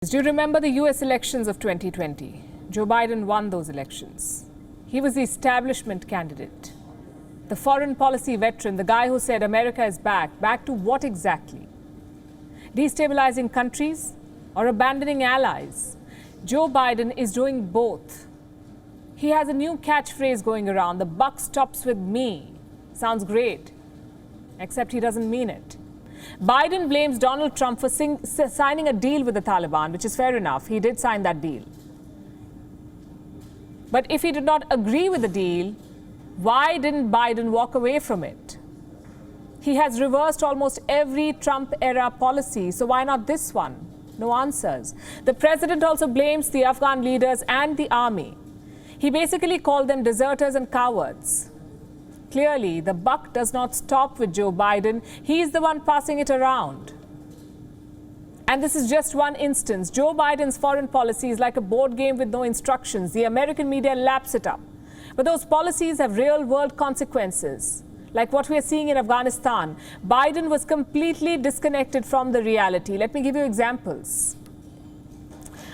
Do you remember the US elections of 2020? Joe Biden won those elections. He was the establishment candidate, the foreign policy veteran, the guy who said America is back. Back to what exactly? Destabilizing countries or abandoning allies? Joe Biden is doing both. He has a new catchphrase going around, the buck stops with me. Sounds great, except he doesn't mean it. Biden blames Donald Trump for signing a deal with the Taliban, which is fair enough. He did sign that deal. But if he did not agree with the deal, why didn't Biden walk away from it? He has reversed almost every Trump-era policy, so why not this one? No answers. The president also blames the Afghan leaders and the army. He basically called them deserters and cowards. Clearly, the buck does not stop with Joe Biden. He is the one passing it around. And this is just one instance. Joe Biden's foreign policy is like a board game with no instructions. The American media laps it up. But those policies have real-world consequences, like what we are seeing in Afghanistan. Biden was completely disconnected from the reality. Let me give you examples.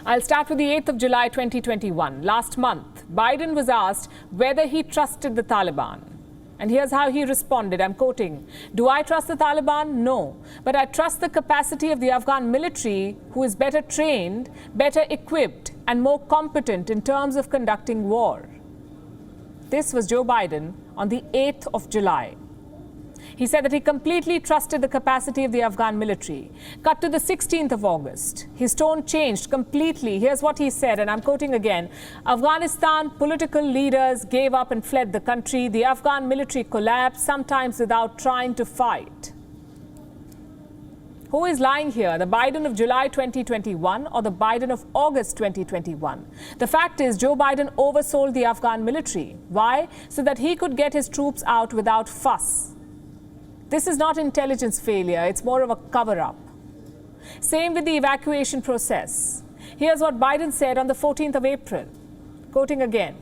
I'll start with the 8th of July, 2021. Last month, Biden was asked whether he trusted the Taliban. And here's how he responded, I'm quoting, "Do I trust the Taliban? No. But I trust the capacity of the Afghan military, who is better trained, better equipped, and more competent in terms of conducting war." This was Joe Biden on the 8th of July. He said that he completely trusted the capacity of the Afghan military. Cut to the 16th of August. His tone changed completely. Here's what he said, and I'm quoting again. "Afghanistan political leaders gave up and fled the country. The Afghan military collapsed, sometimes without trying to fight." Who is lying here? The Biden of July 2021 or the Biden of August 2021? The fact is, Joe Biden oversold the Afghan military. Why? So that he could get his troops out without fuss. This is not intelligence failure, it's more of a cover-up. Same with the evacuation process. Here's what Biden said on the 14th of April. Quoting again,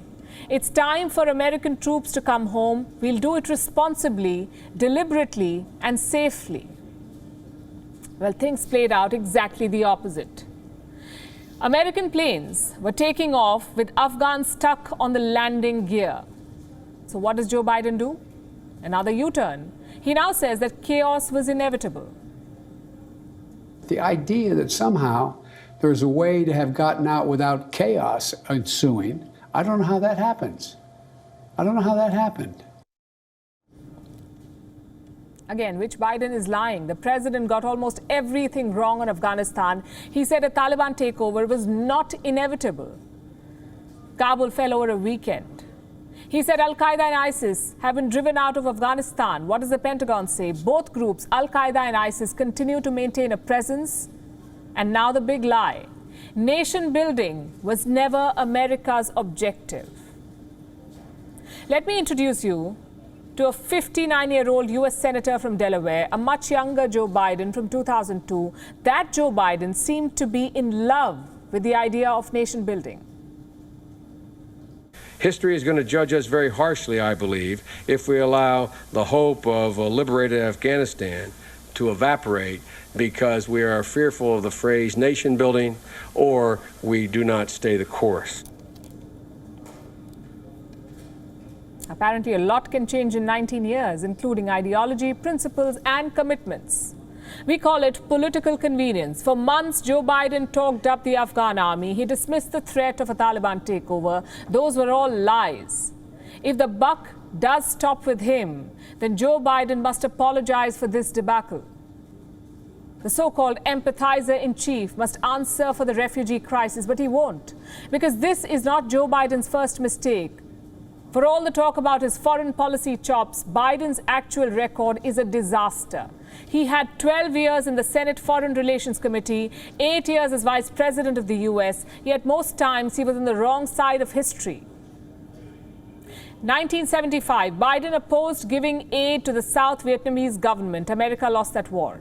"It's time for American troops to come home. We'll do it responsibly, deliberately, and safely." Well, things played out exactly the opposite. American planes were taking off with Afghans stuck on the landing gear. So what does Joe Biden do? Another U-turn. He now says that chaos was inevitable. The idea that somehow there's a way to have gotten out without chaos ensuing, I don't know how that happens. I don't know how that happened. Again, which Biden is lying? The president got almost everything wrong on Afghanistan. He said a Taliban takeover was not inevitable. Kabul fell over a weekend. He said Al-Qaeda and ISIS have been driven out of Afghanistan. What does the Pentagon say? Both groups, Al-Qaeda and ISIS, continue to maintain a presence. And now the big lie. Nation building was never America's objective. Let me introduce you to a 59-year-old US Senator from Delaware, a much younger Joe Biden from 2002. That Joe Biden seemed to be in love with the idea of nation building. History is going to judge us very harshly, I believe, if we allow the hope of a liberated Afghanistan to evaporate because we are fearful of the phrase nation building or we do not stay the course. Apparently, a lot can change in 19 years, including ideology, principles, and commitments. We call it political convenience. For months, Joe Biden talked up the Afghan army. He dismissed the threat of a Taliban takeover. Those were all lies. If the buck does stop with him, then Joe Biden must apologize for this debacle. The so-called empathizer-in-chief must answer for the refugee crisis, but he won't. Because this is not Joe Biden's first mistake. For all the talk about his foreign policy chops, Biden's actual record is a disaster. He had 12 years in the Senate Foreign Relations Committee, 8 years as Vice President of the US, yet most times he was on the wrong side of history. 1975, Biden opposed giving aid to the South Vietnamese government. America lost that war.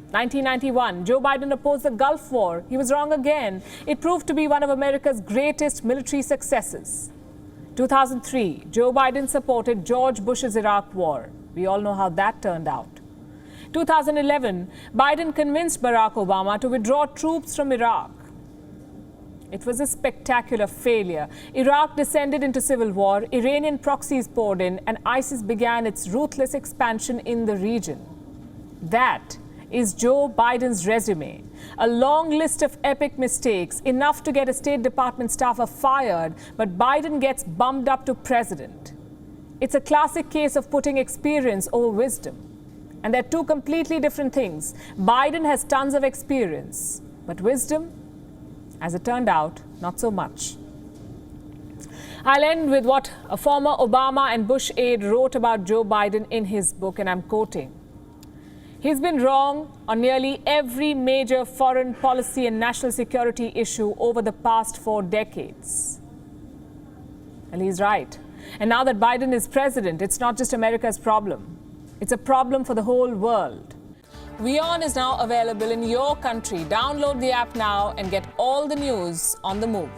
1991, Joe Biden opposed the Gulf War. He was wrong again. It proved to be one of America's greatest military successes. 2003, Joe Biden supported George Bush's Iraq War. We all know how that turned out. 2011, Biden convinced Barack Obama to withdraw troops from Iraq. It was a spectacular failure. Iraq descended into civil war, Iranian proxies poured in, and ISIS began its ruthless expansion in the region. That is Joe Biden's resume. A long list of epic mistakes, enough to get a State Department staffer fired, but Biden gets bumped up to president. It's a classic case of putting experience over wisdom. And they're two completely different things. Biden has tons of experience, but wisdom, as it turned out, not so much. I'll end with what a former Obama and Bush aide wrote about Joe Biden in his book, and I'm quoting. He's been wrong on nearly every major foreign policy and national security issue over the past 4 decades. And he's right. And now that Biden is president, it's not just America's problem. It's a problem for the whole world. WION is now available in your country. Download the app now and get all the news on the move.